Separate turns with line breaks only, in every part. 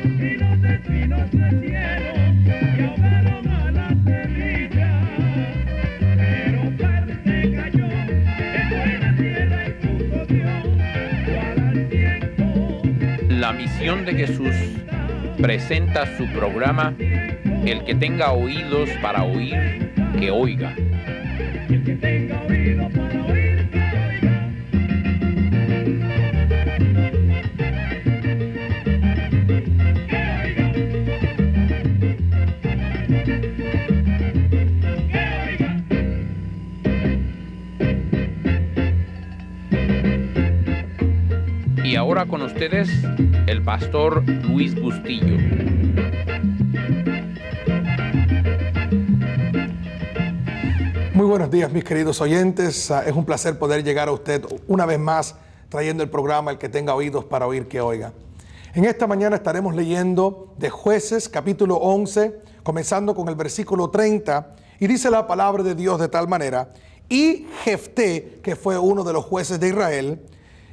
y los espinos crecieron y ahogaron a la semilla. Pero parte cayó en buena tierra y fruto dio al ciento.
La misión de Jesús presenta su programa El que tenga oídos para oír, que oiga.
El que tenga oído para oír, que oiga.
Y ahora con ustedes, el pastor Luis Bustillo.
Muy buenos días, mis queridos oyentes. Es un placer poder llegar a usted una vez más trayendo el programa El que tenga oídos para oír, que oiga. En esta mañana estaremos leyendo de Jueces, capítulo 11, comenzando con el versículo 30, y dice la palabra de Dios de tal manera: y Jefté, que fue uno de los jueces de Israel,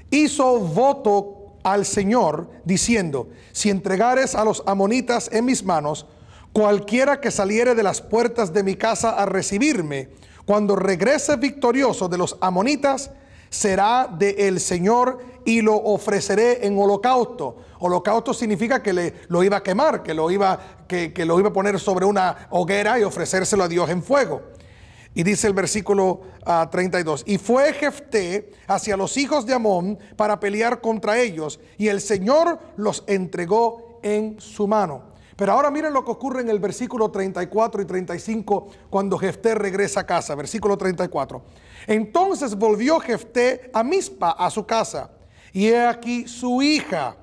hizo voto al Señor, diciendo: si entregares a los amonitas en mis manos, cualquiera que saliere de las puertas de mi casa a recibirme, cuando regrese victorioso de los amonitas, será del Señor y lo ofreceré en holocausto. Holocausto significa que lo iba a quemar, que lo iba a poner sobre una hoguera y ofrecérselo a Dios en fuego. Y dice el versículo 32, y fue Jefté hacia los hijos de Amón para pelear contra ellos, y el Señor los entregó en su mano. Pero ahora miren lo que ocurre en el versículo 34 y 35 cuando Jefté regresa a casa. Versículo 34. Entonces volvió Jefté a Mizpa, a su casa, y he aquí su hija,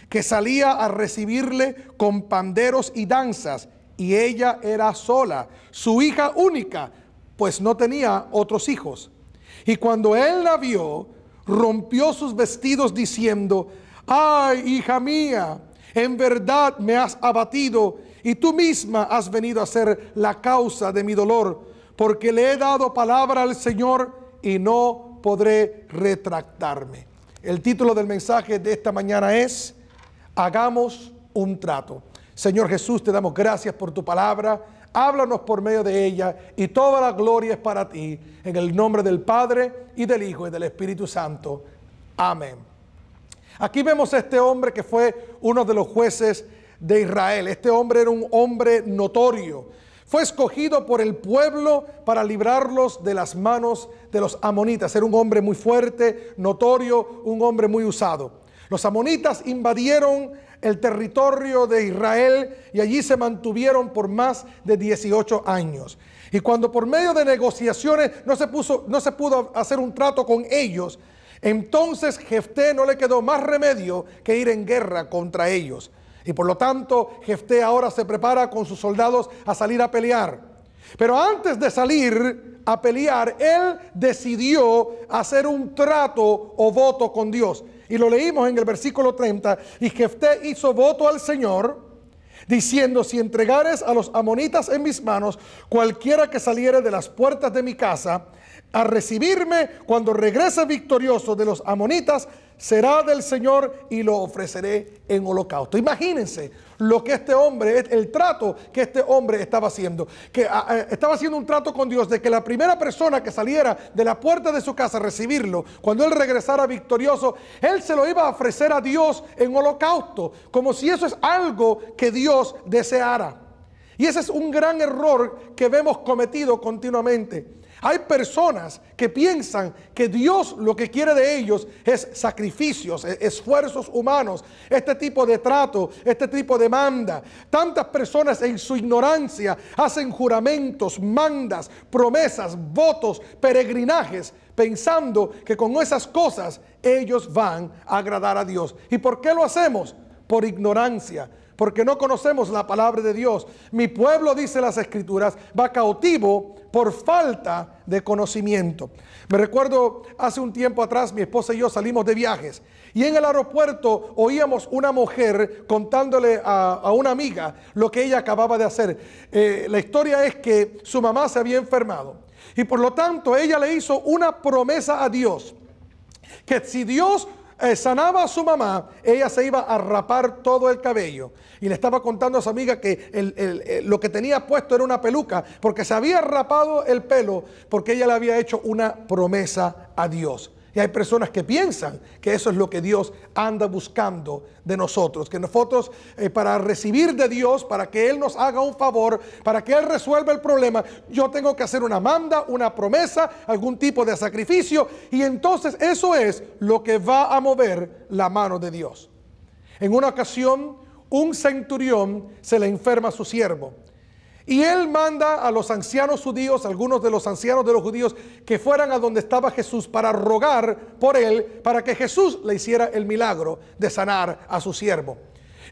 que salía a recibirle con panderos y danzas, y ella era sola, su hija única, pues no tenía otros hijos. Y cuando él la vio, rompió sus vestidos diciendo: ay, hija mía, en verdad me has abatido, y tú misma has venido a ser la causa de mi dolor, porque le he dado palabra al Señor y no podré retractarme. El título del mensaje de esta mañana es: hagamos un trato. Señor Jesús, te damos gracias por tu palabra. Háblanos por medio de ella, y toda la gloria es para ti, en el nombre del Padre, y del Hijo, y del Espíritu Santo. Amén. Aquí vemos a este hombre que fue uno de los jueces de Israel. Este hombre era un hombre notorio. Fue escogido por el pueblo para librarlos de las manos de los amonitas. Era un hombre muy fuerte, notorio, un hombre muy usado. Los amonitas invadieron el territorio de Israel y allí se mantuvieron por más de 18 años. Y cuando por medio de negociaciones no se pudo hacer un trato con ellos, entonces Jefté no le quedó más remedio que ir en guerra contra ellos. Y por lo tanto, Jefté ahora se prepara con sus soldados a salir a pelear. Pero antes de salir a pelear, él decidió hacer un trato o voto con Dios. Y lo leímos en el versículo 30. Y Jefté hizo voto al Señor, diciendo: si entregares a los amonitas en mis manos, cualquiera que saliere de las puertas de mi casa a recibirme, cuando regrese victorioso de los amonitas, será del Señor y lo ofreceré en holocausto. Imagínense lo que este hombre, el trato que este hombre estaba haciendo, que estaba haciendo un trato con Dios de que la primera persona que saliera de la puerta de su casa a recibirlo, cuando él regresara victorioso, él se lo iba a ofrecer a Dios en holocausto, como si eso es algo que Dios deseara. Y ese es un gran error que vemos cometido continuamente. Hay personas que piensan que Dios lo que quiere de ellos es sacrificios, esfuerzos humanos, este tipo de trato, este tipo de manda. Tantas personas en su ignorancia hacen juramentos, mandas, promesas, votos, peregrinajes, pensando que con esas cosas ellos van a agradar a Dios. ¿Y por qué lo hacemos? Por ignorancia. Porque no conocemos la palabra de Dios. Mi pueblo, dice las Escrituras, va cautivo por falta de conocimiento. Me recuerdo hace un tiempo atrás, mi esposa y yo salimos de viajes, y en el aeropuerto oíamos una mujer contándole a una amiga lo que ella acababa de hacer. La historia es que su mamá se había enfermado, y por lo tanto ella le hizo una promesa a Dios, que si Dios sanaba a su mamá, ella se iba a rapar todo el cabello. Y le estaba contando a su amiga que lo que tenía puesto era una peluca, porque se había rapado el pelo, porque ella le había hecho una promesa a Dios. Y hay personas que piensan que eso es lo que Dios anda buscando de nosotros, que nosotros para recibir de Dios, para que Él nos haga un favor, para que Él resuelva el problema, yo tengo que hacer una manda, una promesa, algún tipo de sacrificio, y entonces eso es lo que va a mover la mano de Dios. En una ocasión, un centurión se le enferma a su siervo. Y él manda a los ancianos judíos, algunos de los ancianos de los judíos, que fueran a donde estaba Jesús para rogar por él, para que Jesús le hiciera el milagro de sanar a su siervo.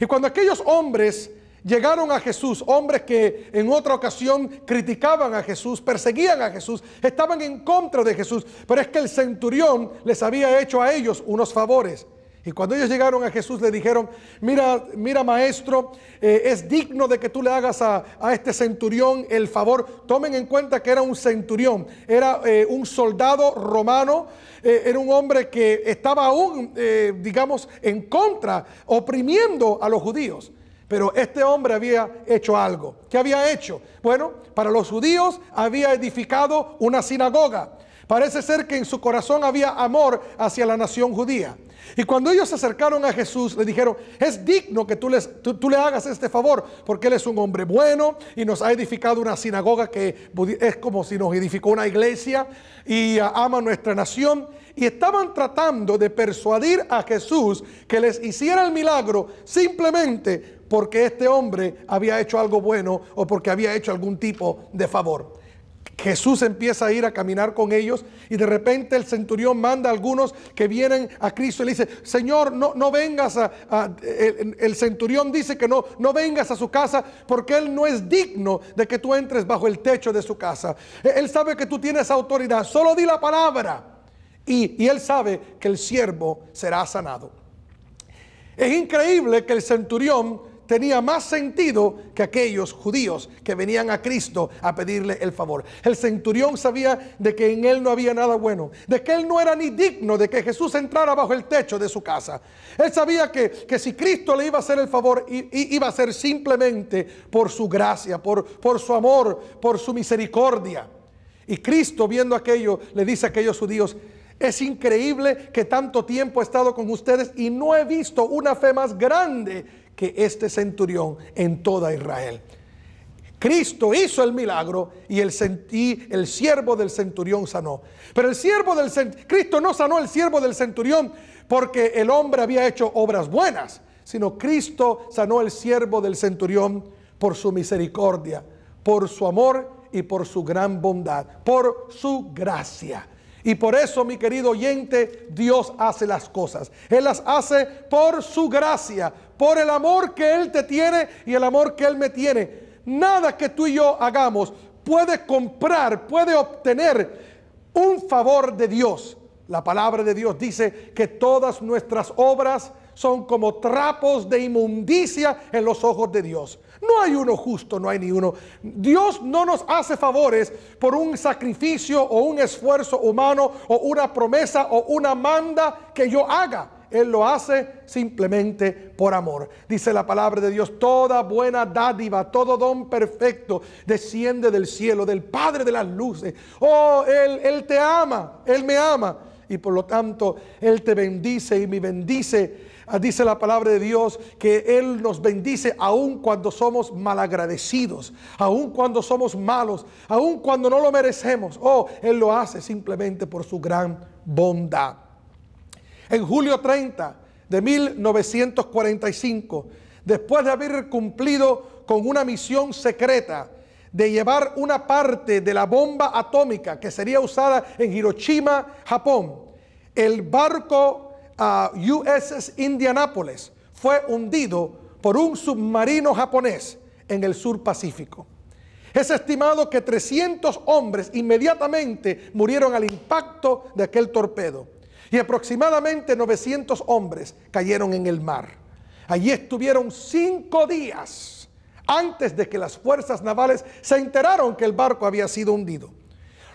Y cuando aquellos hombres llegaron a Jesús, hombres que en otra ocasión criticaban a Jesús, perseguían a Jesús, estaban en contra de Jesús, pero es que el centurión les había hecho a ellos unos favores. Y cuando ellos llegaron a Jesús le dijeron, mira maestro, es digno de que tú le hagas a este centurión el favor. Tomen en cuenta que era un centurión, era un soldado romano, era un hombre que estaba aún, digamos, en contra, oprimiendo a los judíos. Pero este hombre había hecho algo. ¿Qué había hecho? Bueno, para los judíos había edificado una sinagoga. Parece ser que en su corazón había amor hacia la nación judía. Y cuando ellos se acercaron a Jesús, le dijeron, es digno que tú le hagas este favor, porque Él es un hombre bueno y nos ha edificado una sinagoga que es como si nos edificó una iglesia y ama nuestra nación. Y estaban tratando de persuadir a Jesús que les hiciera el milagro simplemente porque este hombre había hecho algo bueno o porque había hecho algún tipo de favor. Jesús empieza a ir a caminar con ellos y de repente el centurión manda a algunos que vienen a Cristo y le dice, Señor, no vengas el centurión dice que no vengas a su casa porque Él no es digno de que tú entres bajo el techo de su casa. Él sabe que tú tienes autoridad, solo di la palabra y Él sabe que el siervo será sanado. Es increíble que el centurión tenía más sentido que aquellos judíos que venían a Cristo a pedirle el favor. El centurión sabía de que en él no había nada bueno, de que él no era ni digno de que Jesús entrara bajo el techo de su casa. Él sabía que si Cristo le iba a hacer el favor, iba a ser simplemente por su gracia, por su amor, por su misericordia. Y Cristo, viendo aquello, le dice a aquellos judíos, es increíble que tanto tiempo he estado con ustedes y no he visto una fe más grande que este centurión en toda Israel. Cristo hizo el milagro y el siervo del centurión sanó. Pero Cristo no sanó el siervo del centurión porque el hombre había hecho obras buenas, sino Cristo sanó el siervo del centurión por su misericordia, por su amor y por su gran bondad, por su gracia. Y por eso, mi querido oyente, Dios hace las cosas. Él las hace por su gracia, por el amor que Él te tiene y el amor que Él me tiene. Nada que tú y yo hagamos puede comprar, puede obtener un favor de Dios. La palabra de Dios dice que todas nuestras obras son como trapos de inmundicia en los ojos de Dios. No hay uno justo, no hay ni uno. Dios no nos hace favores por un sacrificio o un esfuerzo humano o una promesa o una manda que yo haga. Él lo hace simplemente por amor. Dice la palabra de Dios, toda buena dádiva, todo don perfecto desciende del cielo, del Padre de las luces. Oh, Él te ama, Él me ama. Y por lo tanto, Él te bendice y me bendice. Dice la palabra de Dios que Él nos bendice aun cuando somos malagradecidos, aun cuando somos malos, aun cuando no lo merecemos. Oh, Él lo hace simplemente por su gran bondad. En julio 30 de 1945, después de haber cumplido con una misión secreta de llevar una parte de la bomba atómica que sería usada en Hiroshima, Japón, el barco USS Indianapolis fue hundido por un submarino japonés en el sur Pacífico. Es estimado que 300 hombres inmediatamente murieron al impacto de aquel torpedo y aproximadamente 900 hombres cayeron en el mar. Allí estuvieron 5 días antes de que las fuerzas navales se enteraron que el barco había sido hundido.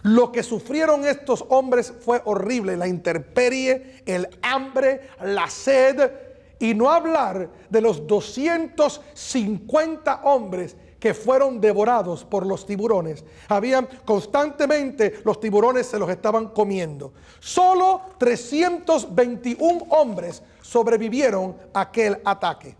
Lo que sufrieron estos hombres fue horrible, la intemperie, el hambre, la sed, y no hablar de los 250 hombres que fueron devorados por los tiburones. Habían constantemente, los tiburones se los estaban comiendo. Solo 321 hombres sobrevivieron a aquel ataque.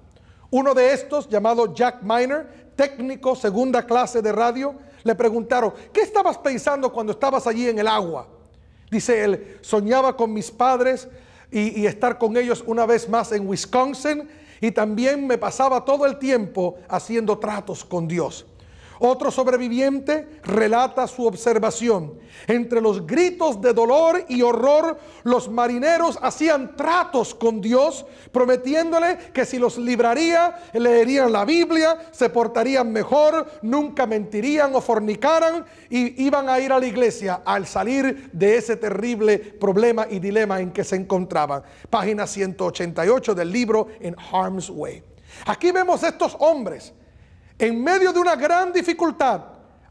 Uno de estos, llamado Jack Miner, técnico segunda clase de radio, le preguntaron: ¿qué estabas pensando cuando estabas allí en el agua? Dice él: soñaba con mis padres y estar con ellos una vez más en Wisconsin, y también me pasaba todo el tiempo haciendo tratos con Dios. Otro sobreviviente relata su observación. Entre los gritos de dolor y horror, los marineros hacían tratos con Dios, prometiéndole que si los libraría, leerían la Biblia, se portarían mejor, nunca mentirían o fornicaran, y iban a ir a la iglesia al salir de ese terrible problema y dilema en que se encontraban. Página 188 del libro In Harm's Way. Aquí vemos estos hombres en medio de una gran dificultad,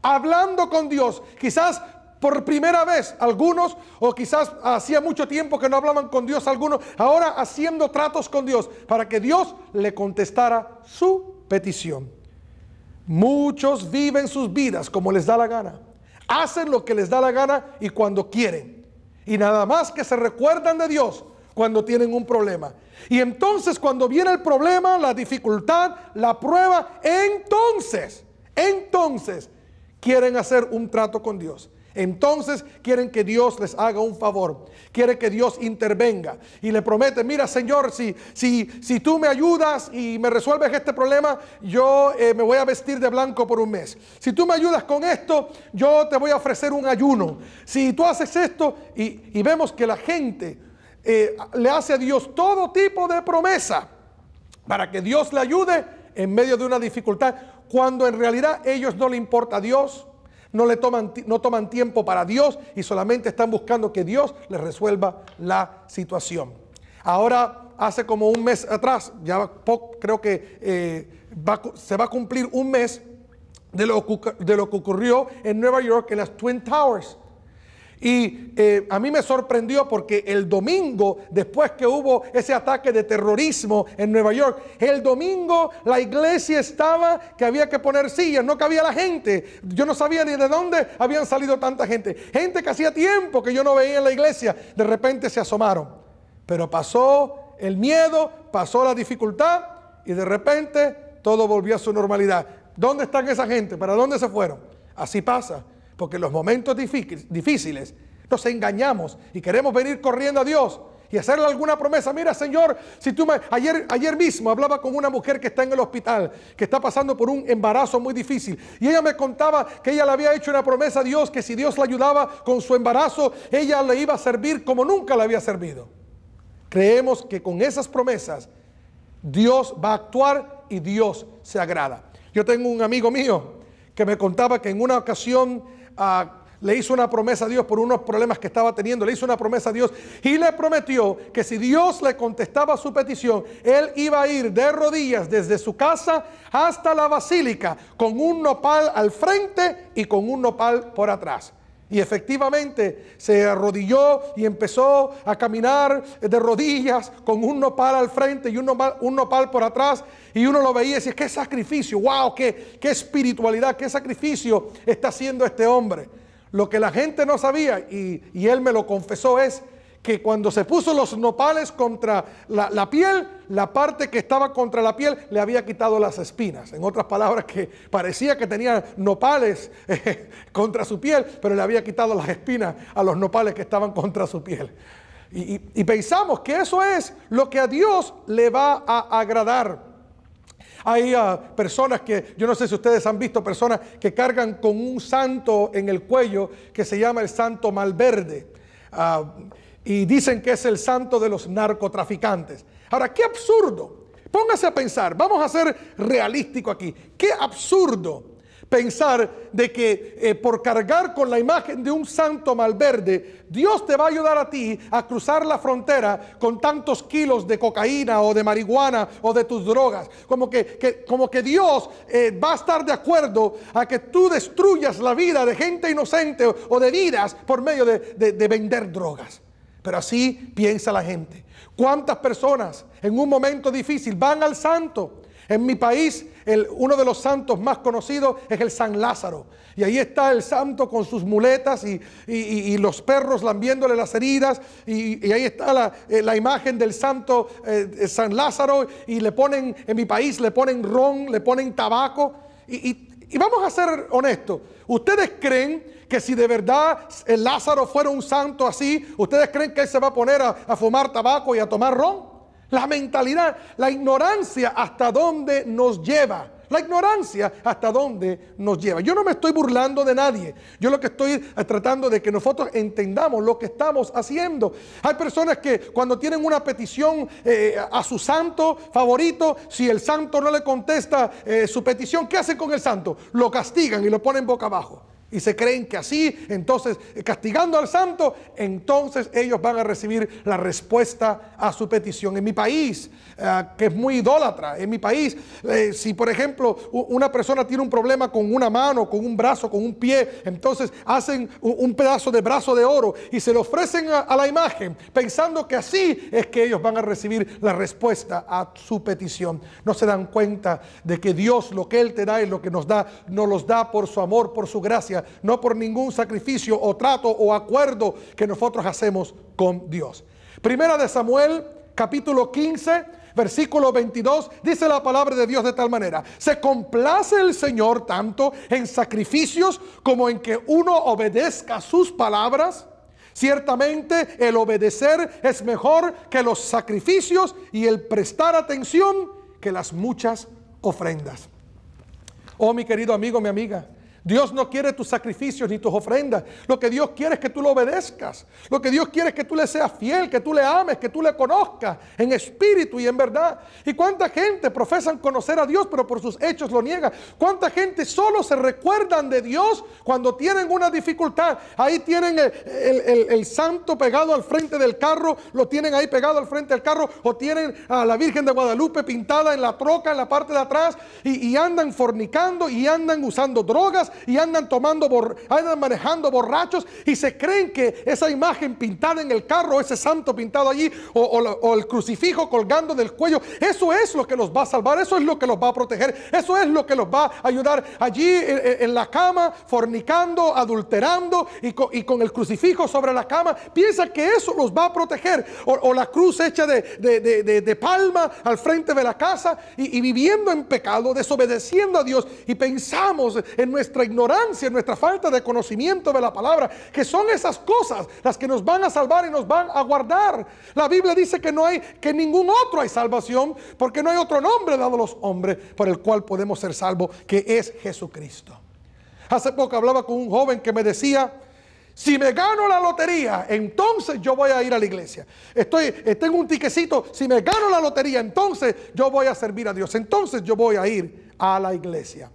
hablando con Dios, quizás por primera vez algunos, o quizás hacía mucho tiempo que no hablaban con Dios algunos, ahora haciendo tratos con Dios para que Dios le contestara su petición. Muchos viven sus vidas como les da la gana, hacen lo que les da la gana y cuando quieren, y nada más que se recuerdan de Dios cuando tienen un problema. Y entonces cuando viene el problema, la dificultad, la prueba, entonces quieren hacer un trato con Dios. Entonces quieren que Dios les haga un favor, quieren que Dios intervenga y le promete: mira, Señor, si tú me ayudas y me resuelves este problema, yo me voy a vestir de blanco por un mes. Si tú me ayudas con esto, yo te voy a ofrecer un ayuno. Si tú haces esto, y vemos que la gente le hace a Dios todo tipo de promesa para que Dios le ayude en medio de una dificultad, cuando en realidad ellos no le importa a Dios, no toman tiempo para Dios y solamente están buscando que Dios les resuelva la situación. Ahora, hace como un mes atrás, creo que se va a cumplir un mes de lo que ocurrió en Nueva York, en las Twin Towers. Y a mí me sorprendió porque el domingo, después que hubo ese ataque de terrorismo en Nueva York, el domingo la iglesia estaba que había que poner sillas, no cabía la gente. Yo no sabía ni de dónde habían salido tanta gente. Gente que hacía tiempo que yo no veía en la iglesia, de repente se asomaron. Pero pasó el miedo, pasó la dificultad y de repente todo volvió a su normalidad. ¿Dónde están esa gente? ¿Para dónde se fueron? Así pasa. Porque en los momentos difíciles nos engañamos y queremos venir corriendo a Dios y hacerle alguna promesa. Mira, Señor, si tú ayer mismo hablaba con una mujer que está en el hospital, que está pasando por un embarazo muy difícil, y ella me contaba que ella le había hecho una promesa a Dios, que si Dios la ayudaba con su embarazo, ella le iba a servir como nunca le había servido. Creemos que con esas promesas Dios va a actuar y Dios se agrada. Yo tengo un amigo mío que me contaba que en una ocasión le hizo una promesa a Dios por unos problemas que estaba teniendo. Le hizo una promesa a Dios y le prometió que si Dios le contestaba su petición, él iba a ir de rodillas desde su casa hasta la basílica con un nopal al frente y con un nopal por atrás. Y efectivamente se arrodilló y empezó a caminar de rodillas con un nopal al frente y un nopal por atrás. Y uno lo veía y decía: qué sacrificio, wow, qué espiritualidad, qué sacrificio está haciendo este hombre. Lo que la gente no sabía, y él me lo confesó, es que cuando se puso los nopales contra la piel, la parte que estaba contra la piel le había quitado las espinas. En otras palabras, que parecía que tenía nopales contra su piel, pero le había quitado las espinas a los nopales que estaban contra su piel. Y pensamos que eso es lo que a Dios le va a agradar. Hay personas que, yo no sé si ustedes han visto personas que cargan con un santo en el cuello que se llama el Santo Malverde. Y dicen que es el santo de los narcotraficantes. Ahora, qué absurdo. Póngase a pensar, vamos a ser realísticos aquí. Qué absurdo Pensar de que por cargar con la imagen de un santo Malverde, Dios te va a ayudar a ti a cruzar la frontera con tantos kilos de cocaína o de marihuana o de tus drogas. Como que Dios va a estar de acuerdo a que tú destruyas la vida de gente inocente o de vidas por medio de vender drogas. Pero así piensa la gente. ¿Cuántas personas en un momento difícil van al santo? En mi país, uno de los santos más conocidos es el San Lázaro. Y ahí está el santo con sus muletas y los perros lambiéndole las heridas. Y ahí está la imagen del santo San Lázaro. Y le ponen, en mi país, le ponen ron, le ponen tabaco. Y vamos a ser honestos. ¿Ustedes creen que si de verdad el Lázaro fuera un santo así, ustedes creen que él se va a poner a fumar tabaco y a tomar ron? La mentalidad, la ignorancia hasta dónde nos lleva. La ignorancia hasta dónde nos lleva. Yo no me estoy burlando de nadie. Yo lo que estoy tratando de que nosotros entendamos lo que estamos haciendo. Hay personas que cuando tienen una petición a su santo favorito, si el santo no le contesta su petición, ¿qué hacen con el santo? Lo castigan y lo ponen boca abajo. Y se creen que así, entonces, castigando al santo, entonces ellos van a recibir la respuesta a su petición. En mi país, que es muy idólatra, en mi país, si por ejemplo una persona tiene un problema con una mano, con un brazo, con un pie, entonces hacen un pedazo de brazo de oro y se lo ofrecen a la imagen, pensando que así es que ellos van a recibir la respuesta a su petición. No se dan cuenta de que Dios, lo que Él te da y lo que nos da, nos los da por su amor, por su gracia, no por ningún sacrificio o trato o acuerdo que nosotros hacemos con Dios. Primera de Samuel, capítulo 15, versículo 22, dice la palabra de Dios de tal manera: se complace el Señor tanto en sacrificios como en que uno obedezca sus palabras. Ciertamente el obedecer es mejor que los sacrificios y el prestar atención que las muchas ofrendas. Oh, mi querido amigo, mi amiga, Dios no quiere tus sacrificios ni tus ofrendas. Lo que Dios quiere es que tú lo obedezcas. Lo que Dios quiere es que tú le seas fiel, que tú le ames, que tú le conozcas en espíritu y en verdad. ¿Y cuánta gente profesan conocer a Dios, pero por sus hechos lo niegan? ¿Cuánta gente solo se recuerdan de Dios cuando tienen una dificultad? Ahí tienen el santo pegado al frente del carro, lo tienen ahí pegado al frente del carro, o tienen a la Virgen de Guadalupe pintada en la troca, en la parte de atrás, y andan fornicando, y andan usando drogas, y andan manejando borrachos, y se creen que esa imagen pintada en el carro, ese santo pintado allí, o el crucifijo colgando del cuello, eso es lo que los va a salvar, eso es lo que los va a proteger, eso es lo que los va a ayudar allí en la cama, fornicando, adulterando, y con el crucifijo sobre la cama. Piensa que eso los va a proteger, o la cruz hecha de palma al frente de la casa, y viviendo en pecado, desobedeciendo a Dios, y pensamos en nuestra ignorancia, en nuestra falta de conocimiento de la palabra, que son esas cosas las que nos van a salvar y nos van a guardar. La Biblia dice que no hay, que en ningún otro hay salvación, porque no hay otro nombre dado a los hombres por el cual podemos ser salvos, que es Jesucristo. Hace poco hablaba con un joven que me decía: si me gano la lotería, entonces yo voy a ir a la iglesia. Tengo un tiquecito, si me gano la lotería, entonces yo voy a servir a Dios, entonces yo voy a ir a la iglesia.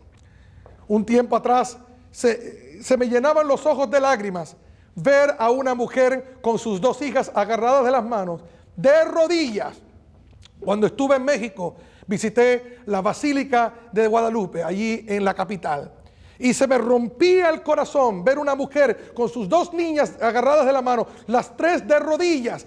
Un tiempo atrás se me llenaban los ojos de lágrimas ver a una mujer con sus dos hijas agarradas de las manos, de rodillas. Cuando estuve en México, visité la Basílica de Guadalupe, allí en la capital. Y se me rompía el corazón ver una mujer con sus dos niñas agarradas de la mano, las tres de rodillas,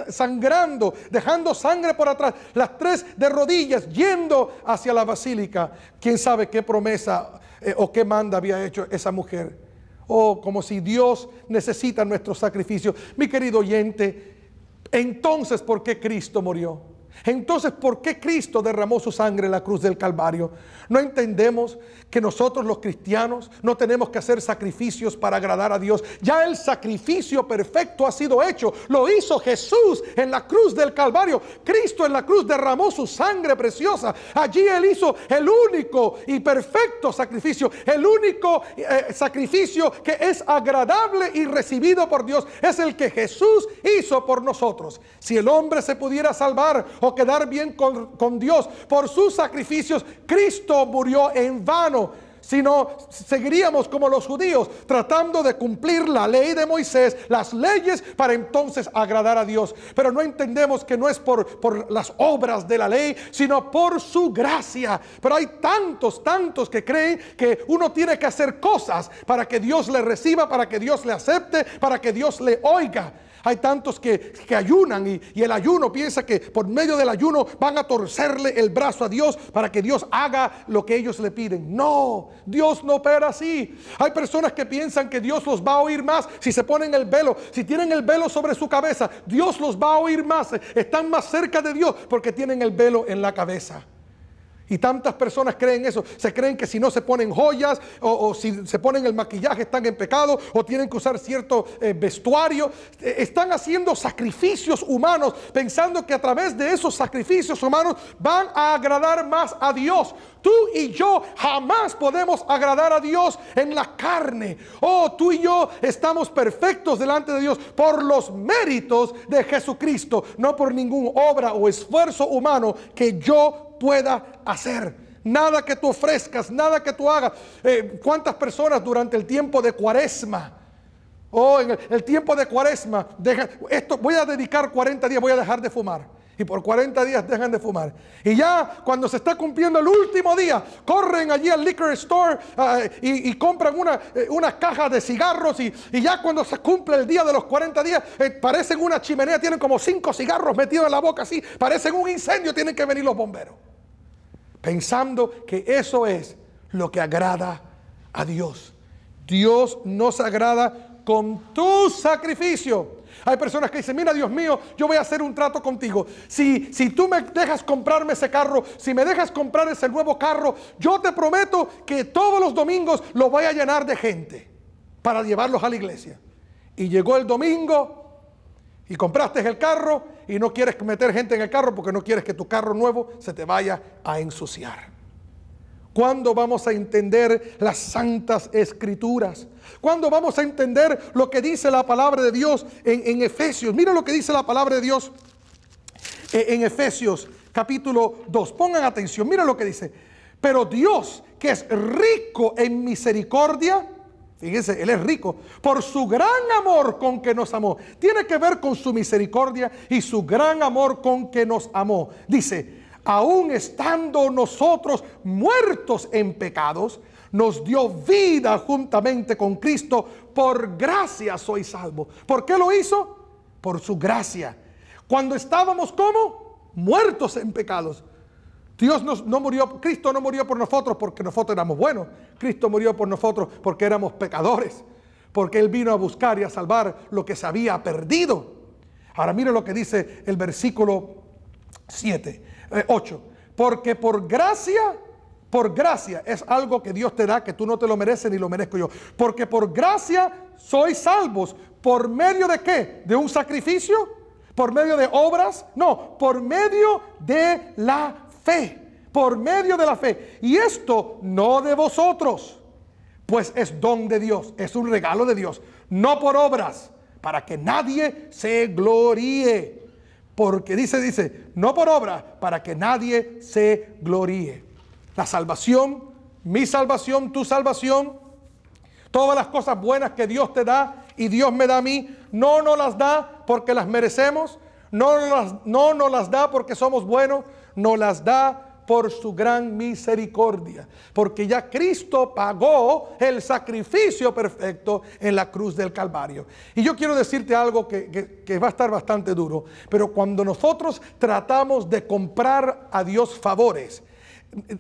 sangrando, dejando sangre por atrás, las tres de rodillas, yendo hacia la basílica. ¿Quién sabe qué promesa o qué manda había hecho esa mujer? Oh, como si Dios necesita nuestro sacrificio. Mi querido oyente, entonces, ¿por qué Cristo murió? Entonces, ¿por qué Cristo derramó su sangre en la cruz del Calvario? ¿No entendemos que nosotros los cristianos no tenemos que hacer sacrificios para agradar a Dios? Ya el sacrificio perfecto ha sido hecho. Lo hizo Jesús en la cruz del Calvario. Cristo en la cruz derramó su sangre preciosa. Allí Él hizo el único y perfecto sacrificio. El único sacrificio que es agradable y recibido por Dios es el que Jesús hizo por nosotros. Si el hombre se pudiera salvar o quedar bien con Dios. Por sus sacrificios, Cristo murió en vano. Si no, seguiríamos como los judíos, tratando de cumplir la ley de Moisés, las leyes, para entonces agradar a Dios. Pero no entendemos que no es por las obras de la ley, sino por su gracia. Pero hay tantos que creen que uno tiene que hacer cosas para que Dios le reciba, para que Dios le acepte, para que Dios le oiga. Hay tantos que ayunan y el ayuno piensa que por medio del ayuno van a torcerle el brazo a Dios para que Dios haga lo que ellos le piden. No, Dios no opera así. Hay personas que piensan que Dios los va a oír más si se ponen el velo. Si tienen el velo sobre su cabeza, Dios los va a oír más. Están más cerca de Dios porque tienen el velo en la cabeza. Y tantas personas creen eso. Se creen que si no se ponen joyas o si se ponen el maquillaje están en pecado o tienen que usar cierto vestuario. Están haciendo sacrificios humanos pensando que a través de esos sacrificios humanos van a agradar más a Dios. Tú y yo jamás podemos agradar a Dios en la carne. Oh, tú y yo estamos perfectos delante de Dios por los méritos de Jesucristo, no por ninguna obra o esfuerzo humano que yo pueda hacer. Nada que tú ofrezcas, nada que tú hagas. ¿Cuántas personas durante el tiempo de Cuaresma? En el tiempo de Cuaresma, voy a dedicar 40 días, voy a dejar de fumar. Y por 40 días dejan de fumar. Y ya cuando se está cumpliendo el último día, corren allí al liquor store y compran una caja de cigarros. Y ya cuando se cumple el día de los 40 días, parecen una chimenea, tienen como 5 cigarros metidos en la boca así. Parecen un incendio, tienen que venir los bomberos. Pensando que eso es lo que agrada a Dios. Dios no se agrada con tu sacrificio. Hay personas que dicen: mira, Dios mío, yo voy a hacer un trato contigo. Si tú me dejas comprarme ese carro, si me dejas comprar ese nuevo carro, yo te prometo que todos los domingos lo voy a llenar de gente para llevarlos a la iglesia. Y llegó el domingo y compraste el carro y no quieres meter gente en el carro porque no quieres que tu carro nuevo se te vaya a ensuciar. ¿Cuándo vamos a entender las santas escrituras? ¿Cuándo vamos a entender lo que dice la palabra de Dios en Efesios? Mira lo que dice la palabra de Dios en Efesios capítulo 2. Pongan atención, mira lo que dice. Pero Dios, que es rico en misericordia, fíjense, Él es rico, por su gran amor con que nos amó. Tiene que ver con su misericordia y su gran amor con que nos amó. Dice: aún estando nosotros muertos en pecados, nos dio vida juntamente con Cristo. Por gracia sois salvos. ¿Por qué lo hizo? Por su gracia. Cuando estábamos ¿cómo? Muertos en pecados. Cristo no murió por nosotros porque nosotros éramos buenos. Cristo murió por nosotros porque éramos pecadores. Porque Él vino a buscar y a salvar lo que se había perdido. Ahora mire lo que dice el versículo 8. Porque por gracia es algo que Dios te da, que tú no te lo mereces ni lo merezco yo. Porque por gracia sois salvos. ¿Por medio de qué? ¿De un sacrificio? ¿Por medio de obras? No, por medio de la fe. Por medio de la fe. Y esto no de vosotros, pues es don de Dios, es un regalo de Dios. No por obras, para que nadie se gloríe. Porque dice, no por obra, para que nadie se gloríe. La salvación, mi salvación, tu salvación, todas las cosas buenas que Dios te da y Dios me da a mí, no nos las da porque las merecemos, no nos las da porque somos buenos, nos las da por su gran misericordia, porque ya Cristo pagó el sacrificio perfecto en la cruz del Calvario. Y yo quiero decirte algo que va a estar bastante duro, pero cuando nosotros tratamos de comprar a Dios favores,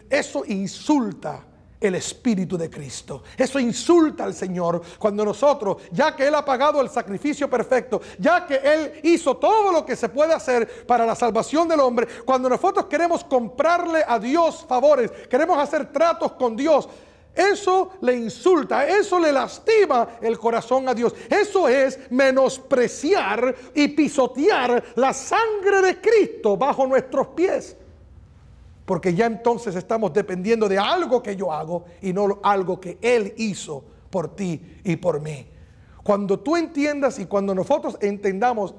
eso insulta el Espíritu de Cristo. Eso insulta al Señor cuando nosotros, ya que Él ha pagado el sacrificio perfecto, ya que Él hizo todo lo que se puede hacer para la salvación del hombre, cuando nosotros queremos comprarle a Dios favores, queremos hacer tratos con Dios, eso le insulta, eso le lastima el corazón a Dios. Eso es menospreciar y pisotear la sangre de Cristo bajo nuestros pies. Porque ya entonces estamos dependiendo de algo que yo hago y no algo que Él hizo por ti y por mí. Cuando tú entiendas y cuando nosotros entendamos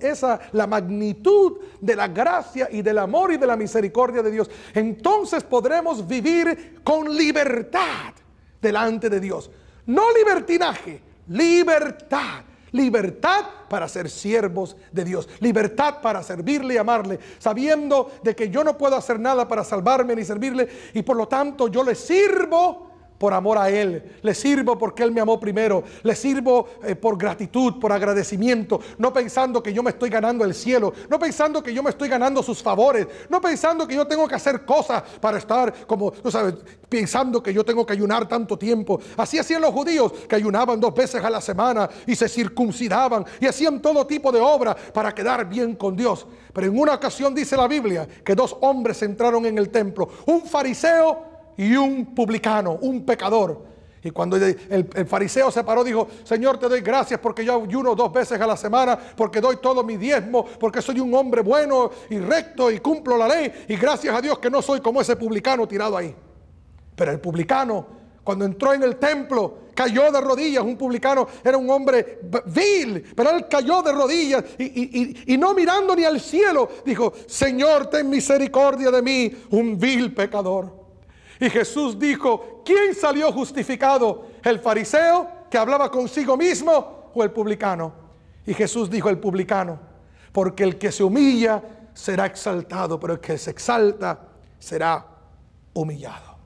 la magnitud de la gracia y del amor y de la misericordia de Dios, entonces podremos vivir con libertad delante de Dios. No libertinaje, libertad. Libertad para ser siervos de Dios. Libertad para servirle y amarle, sabiendo de que yo no puedo hacer nada para salvarme ni servirle, y por lo tanto yo le sirvo por amor a Él, le sirvo porque Él me amó primero, le sirvo por gratitud, por agradecimiento, no pensando que yo me estoy ganando el cielo, no pensando que yo me estoy ganando sus favores, no pensando que yo tengo que hacer cosas para estar como, tú sabes, pensando que yo tengo que ayunar tanto tiempo. Así hacían los judíos, que ayunaban 2 veces a la semana y se circuncidaban y hacían todo tipo de obra para quedar bien con Dios. Pero en una ocasión dice la Biblia que 2 hombres entraron en el templo, un fariseo y un publicano, un pecador. Y cuando el fariseo se paró, dijo: Señor, te doy gracias porque yo ayuno 2 veces a la semana, porque doy todo mi diezmo, porque soy un hombre bueno y recto y cumplo la ley, y gracias a Dios que no soy como ese publicano tirado ahí. Pero el publicano, cuando entró en el templo, cayó de rodillas. Un publicano era un hombre vil, pero él cayó de rodillas y no mirando ni al cielo, dijo: Señor, ten misericordia de mí, un vil pecador. Y Jesús dijo: ¿quién salió justificado? ¿El fariseo que hablaba consigo mismo o el publicano? Y Jesús dijo: el publicano, porque el que se humilla será exaltado, pero el que se exalta será humillado.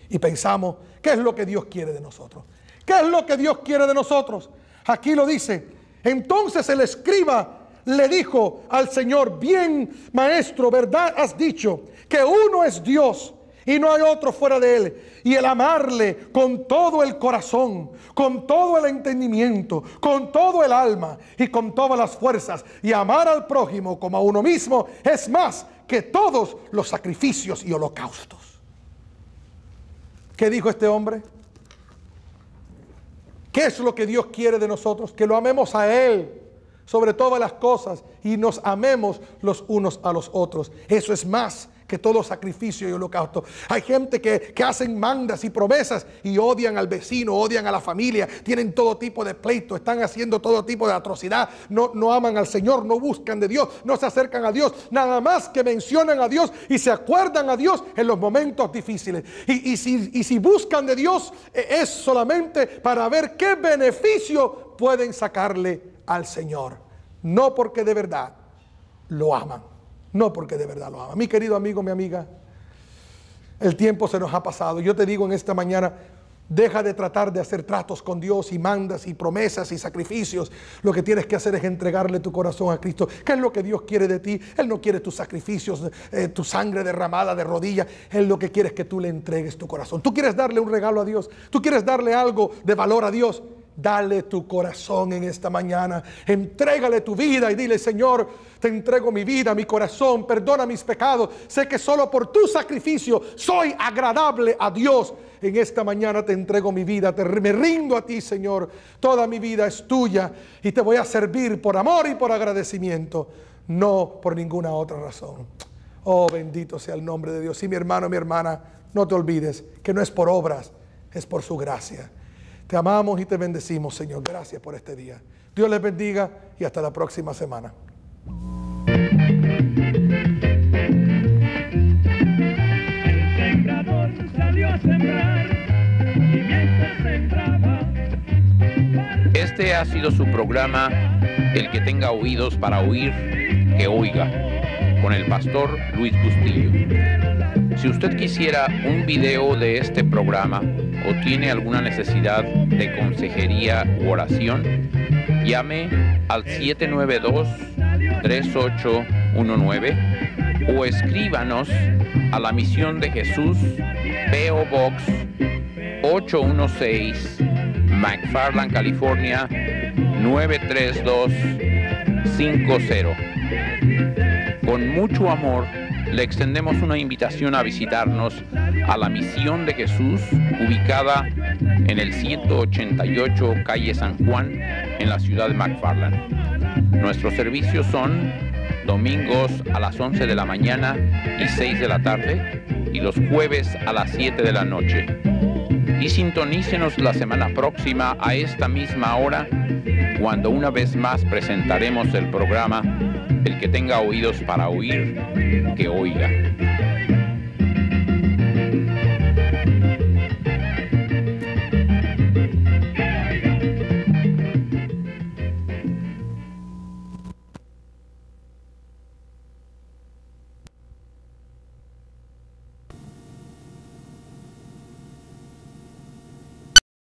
Y pensamos, ¿qué es lo que Dios quiere de nosotros? ¿Qué es lo que Dios quiere de nosotros? Aquí lo dice: entonces el escriba le dijo al Señor: bien, maestro, verdad has dicho, que uno es Dios y no hay otro fuera de Él, y el amarle con todo el corazón, con todo el entendimiento, con todo el alma y con todas las fuerzas, y amar al prójimo como a uno mismo, es más que todos los sacrificios y holocaustos. ¿Qué dijo este hombre? ¿Qué es lo que Dios quiere de nosotros? Que lo amemos a Él sobre todas las cosas y nos amemos los unos a los otros. Eso es más que todo sacrificio y holocausto. Hay gente que hacen mandas y promesas y odian al vecino, odian a la familia, tienen todo tipo de pleito, están haciendo todo tipo de atrocidad, no aman al Señor, no buscan de Dios, no se acercan a Dios, nada más que mencionan a Dios y se acuerdan a Dios en los momentos difíciles. Y si buscan de Dios, es solamente para ver qué beneficio pueden sacarle al Señor, no porque de verdad lo aman. No porque de verdad lo ama. Mi querido amigo, mi amiga, el tiempo se nos ha pasado. Yo te digo en esta mañana, deja de tratar de hacer tratos con Dios y mandas y promesas y sacrificios. Lo que tienes que hacer es entregarle tu corazón a Cristo. ¿Qué es lo que Dios quiere de ti? Él no quiere tus sacrificios, tu sangre derramada de rodillas. Él lo que quiere es que tú le entregues tu corazón. Tú quieres darle un regalo a Dios. Tú quieres darle algo de valor a Dios. Dale tu corazón en esta mañana, entrégale tu vida y dile: Señor, te entrego mi vida, mi corazón, perdona mis pecados. Sé que solo por tu sacrificio soy agradable a Dios. En esta mañana te entrego mi vida, me rindo a ti, Señor. Toda mi vida es tuya y te voy a servir por amor y por agradecimiento, no por ninguna otra razón. Oh, bendito sea el nombre de Dios. Sí, mi hermano, mi hermana, no te olvides que no es por obras, es por su gracia. Te amamos y te bendecimos, Señor. Gracias por este día. Dios les bendiga y hasta la próxima semana.
El sembrador salió a sembrar y mientras sembraba.
Este ha sido su programa, El que tenga oídos para oír, que oiga, con el pastor Luis Bustillo. Si usted quisiera un video de este programa o tiene alguna necesidad de consejería u oración, llame al 792-3819 o escríbanos a la Misión de Jesús, P.O. Box 816, McFarland, California 93250. Con mucho amor le extendemos una invitación a visitarnos a la Misión de Jesús, ubicada en el 188 calle San Juan, en la ciudad de McFarland. Nuestros servicios son domingos a las 11 de la mañana y 6 de la tarde, y los jueves a las 7 de la noche. y sintonícenos la semana próxima a esta misma hora, cuando una vez más presentaremos el programa El que tenga oídos para oír, que oiga.